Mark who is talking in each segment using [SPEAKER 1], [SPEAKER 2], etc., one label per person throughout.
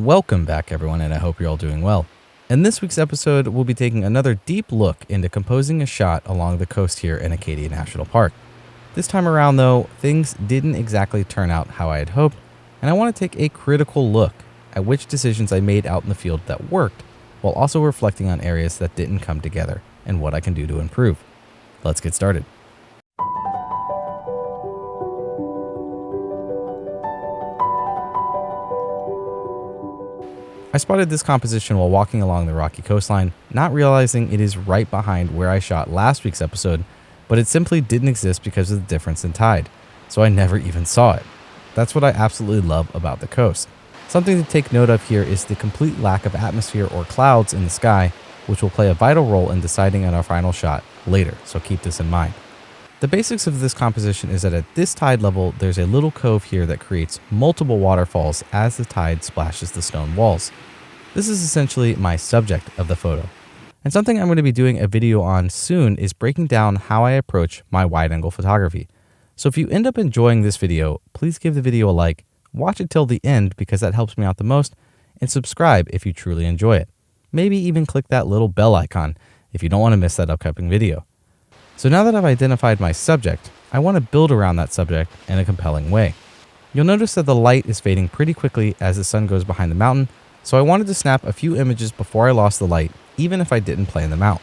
[SPEAKER 1] Welcome back, everyone, and I hope you're all doing well. In this week's episode, we'll be taking another deep look into composing a shot along the coast here in 𝐒𝐨𝐷 National Park. This time around, though, things didn't exactly turn out how I had hoped, and I want to take a critical look at which decisions I made out in the field that worked, while also reflecting on areas that didn't come together and what I can do to improve. Let's get started. I spotted this composition while walking along the rocky coastline, not realizing it is right behind where I shot last week's episode, but it simply didn't exist because of the difference in tide, so I never even saw it. That's what I absolutely love about the coast. Something to take note of here is the complete lack of atmosphere or clouds in the sky, which will play a vital role in deciding on our final shot later, so keep this in mind. The basics of this composition is that at this tide level, there's a little cove here that creates multiple waterfalls as the tide splashes the stone walls. This is essentially my subject of the photo. And something I'm going to be doing a video on soon is breaking down how I approach my wide-angle photography. So if you end up enjoying this video, please give the video a like, watch it till the end because that helps me out the most, and subscribe if you truly enjoy it. Maybe even click that little bell icon if you don't want to miss that upcoming video. So now that I've identified my subject, I want to build around that subject in a compelling way. You'll notice that the light is fading pretty quickly as the sun goes behind the mountain, so I wanted to snap a few images before I lost the light, even if I didn't plan them out.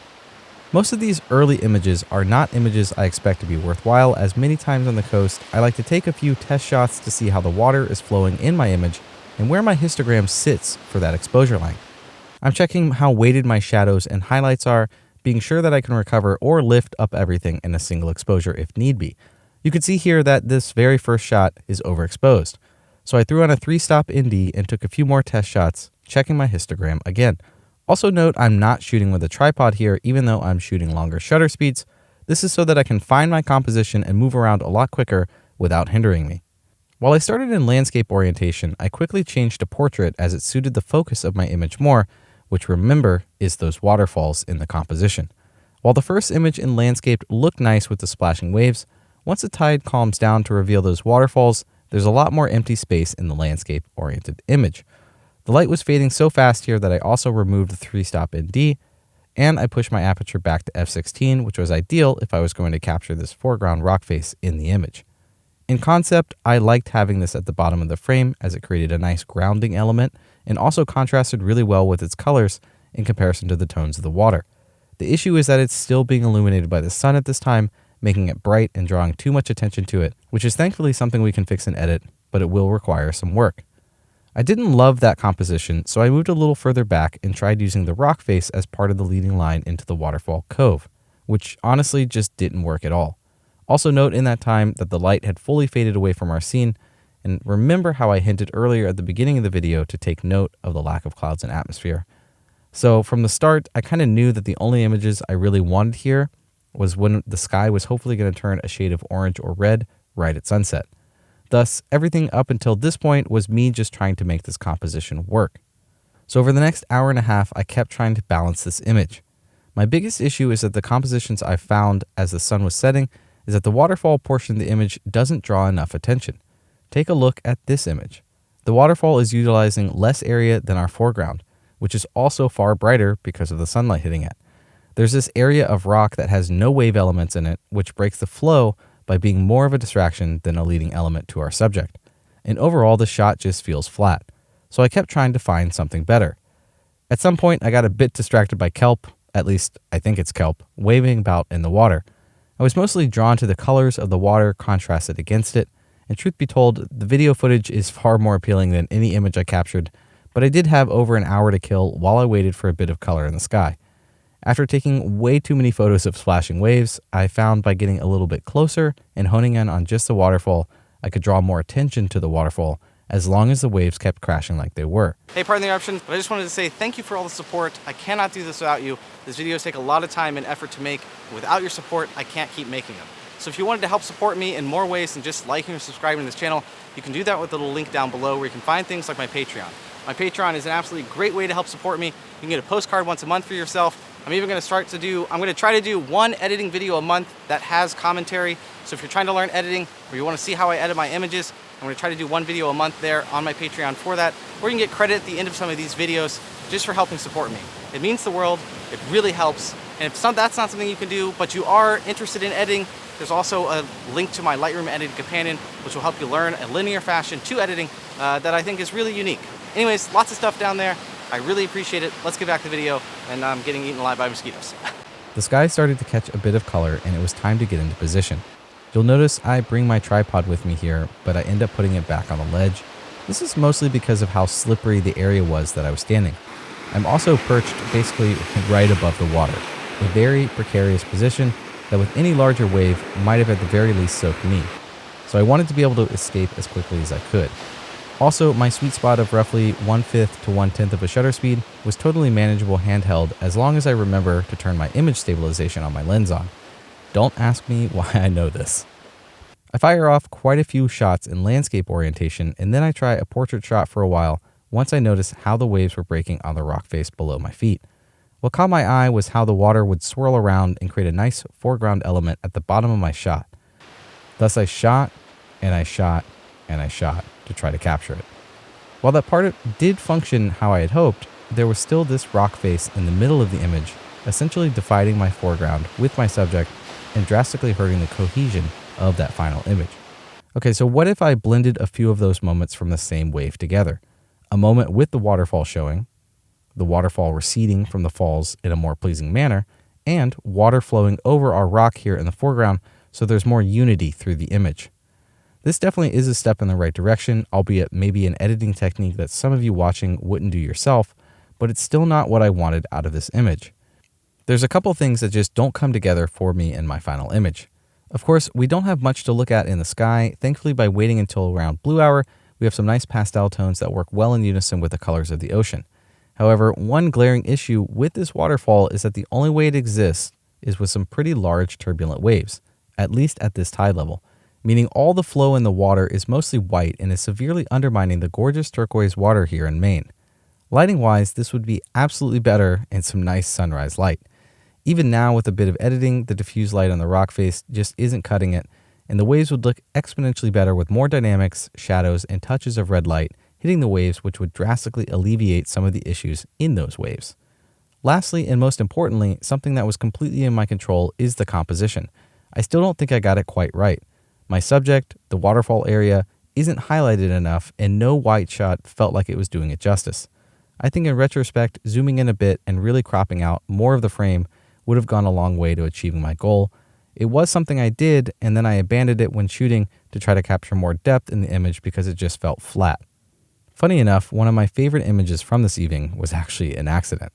[SPEAKER 1] Most of these early images are not images I expect to be worthwhile, as many times on the coast I like to take a few test shots to see how the water is flowing in my image and where my histogram sits for that exposure length. I'm checking how weighted my shadows and highlights are, being sure that I can recover or lift up everything in a single exposure if need be. You can see here that this very first shot is overexposed. So I threw on a 3-stop ND and took a few more test shots, checking my histogram again. Also note I'm not shooting with a tripod here, even though I'm shooting longer shutter speeds. This is so that I can find my composition and move around a lot quicker without hindering me. While I started in landscape orientation, I quickly changed to portrait as it suited the focus of my image more, which remember is those waterfalls in the composition. While the first image in landscape looked nice with the splashing waves, once the tide calms down to reveal those waterfalls, there's a lot more empty space in the landscape-oriented image. The light was fading so fast here that I also removed the 3-stop ND, and I pushed my aperture back to f16, which was ideal if I was going to capture this foreground rock face in the image. In concept, I liked having this at the bottom of the frame as it created a nice grounding element and also contrasted really well with its colors in comparison to the tones of the water. The issue is that it's still being illuminated by the sun at this time, making it bright and drawing too much attention to it, which is thankfully something we can fix and edit, but it will require some work. I didn't love that composition, so I moved a little further back and tried using the rock face as part of the leading line into the waterfall cove, which honestly just didn't work at all. Also note in that time that the light had fully faded away from our scene, and remember how I hinted earlier at the beginning of the video to take note of the lack of clouds and atmosphere. So from the start, I kind of knew that the only images I really wanted here was when the sky was hopefully going to turn a shade of orange or red right at sunset. Thus, everything up until this point was me just trying to make this composition work. So over the next hour and a half, I kept trying to balance this image. My biggest issue is that the compositions I found as the sun was setting is that the waterfall portion of the image doesn't draw enough attention. Take a look at this image. The waterfall is utilizing less area than our foreground, which is also far brighter because of the sunlight hitting it. There's this area of rock that has no wave elements in it, which breaks the flow by being more of a distraction than a leading element to our subject. And overall, the shot just feels flat. So I kept trying to find something better. At some point, I got a bit distracted by kelp, at least I think it's kelp, waving about in the water. I was mostly drawn to the colors of the water contrasted against it, and truth be told, the video footage is far more appealing than any image I captured, but I did have over an hour to kill while I waited for a bit of color in the sky. After taking way too many photos of splashing waves, I found by getting a little bit closer and honing in on just the waterfall, I could draw more attention to the waterfall as long as the waves kept crashing like they were. Hey, pardon the interruption, but I just wanted to say thank you for all the support. I cannot do this without you. These videos take a lot of time and effort to make. Without your support, I can't keep making them. So if you wanted to help support me in more ways than just liking or subscribing to this channel, you can do that with the little link down below where you can find things like my Patreon. My Patreon is an absolutely great way to help support me. You can get a postcard once a month for yourself. I'm going to try to do one editing video a month that has commentary. So if you're trying to learn editing or you want to see how I edit my images,
[SPEAKER 2] I'm going to try to do one video a month there on my Patreon for that, or you can get credit at the end of some of these videos just for helping support me. It means the world. It really helps. And if that's not something you can do, but you are interested in editing, there's also a link to my Lightroom Editing Companion, which will help you learn a linear fashion to editing that I think is really unique. Anyways, lots of stuff down there. I really appreciate it. Let's get back to the video, and I'm getting eaten alive by mosquitoes.
[SPEAKER 1] The sky started to catch a bit of color, and it was time to get into position. You'll notice I bring my tripod with me here, but I end up putting it back on the ledge. This is mostly because of how slippery the area was that I was standing. I'm also perched basically right above the water, a very precarious position that with any larger wave might have at the very least soaked me. So I wanted to be able to escape as quickly as I could. Also, my sweet spot of roughly 1/5 to 1/10 of a shutter speed was totally manageable handheld as long as I remember to turn my image stabilization on my lens on. Don't ask me why I know this. I fire off quite a few shots in landscape orientation, and then I try a portrait shot for a while once I noticed how the waves were breaking on the rock face below my feet. What caught my eye was how the water would swirl around and create a nice foreground element at the bottom of my shot. Thus I shot, and I shot, and I shot to try to capture it. While that part did function how I had hoped, there was still this rock face in the middle of the image, essentially dividing my foreground with my subject and drastically hurting the cohesion of that final image. Okay, so what if I blended a few of those moments from the same wave together? A moment with the waterfall showing, the waterfall receding from the falls in a more pleasing manner, and water flowing over our rock here in the foreground so there's more unity through the image. This definitely is a step in the right direction, albeit maybe an editing technique that some of you watching wouldn't do yourself, but it's still not what I wanted out of this image. There's a couple things that just don't come together for me in my final image. Of course, we don't have much to look at in the sky. Thankfully, by waiting until around blue hour, we have some nice pastel tones that work well in unison with the colors of the ocean. However, one glaring issue with this waterfall is that the only way it exists is with some pretty large turbulent waves, at least at this tide level, meaning all the flow in the water is mostly white and is severely undermining the gorgeous turquoise water here in Maine. Lighting-wise, this would be absolutely better in some nice sunrise light. Even now, with a bit of editing, the diffuse light on the rock face just isn't cutting it, and the waves would look exponentially better with more dynamics, shadows, and touches of red light hitting the waves, which would drastically alleviate some of the issues in those waves. Lastly, and most importantly, something that was completely in my control is the composition. I still don't think I got it quite right. My subject, the waterfall area, isn't highlighted enough, and no white shot felt like it was doing it justice. I think in retrospect, zooming in a bit and really cropping out more of the frame would have gone a long way to achieving my goal. It was something I did, and then I abandoned it when shooting to try to capture more depth in the image because it just felt flat. Funny enough, one of my favorite images from this evening was actually an accident.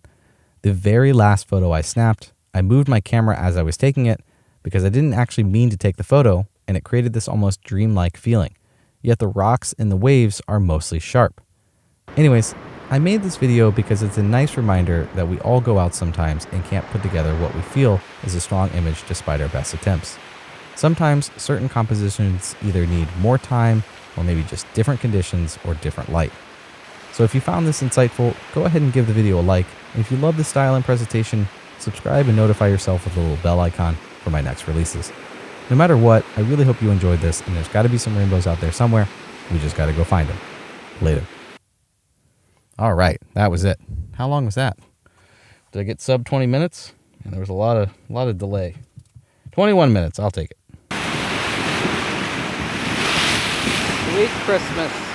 [SPEAKER 1] The very last photo I snapped, I moved my camera as I was taking it because I didn't actually mean to take the photo, and it created this almost dreamlike feeling. Yet the rocks and the waves are mostly sharp. Anyways, I made this video because it's a nice reminder that we all go out sometimes and can't put together what we feel is a strong image despite our best attempts. Sometimes certain compositions either need more time or maybe just different conditions or different light. So if you found this insightful, go ahead and give the video a like. And if you love the style and presentation, subscribe and notify yourself with the little bell icon for my next releases. No matter what, I really hope you enjoyed this, and there's got to be some rainbows out there somewhere. We just got to go find them. Later. All right, that was it. How long was that? Did I get sub 20 minutes? And there was a lot of delay. 21 minutes, I'll take it.
[SPEAKER 2] Sweet Christmas.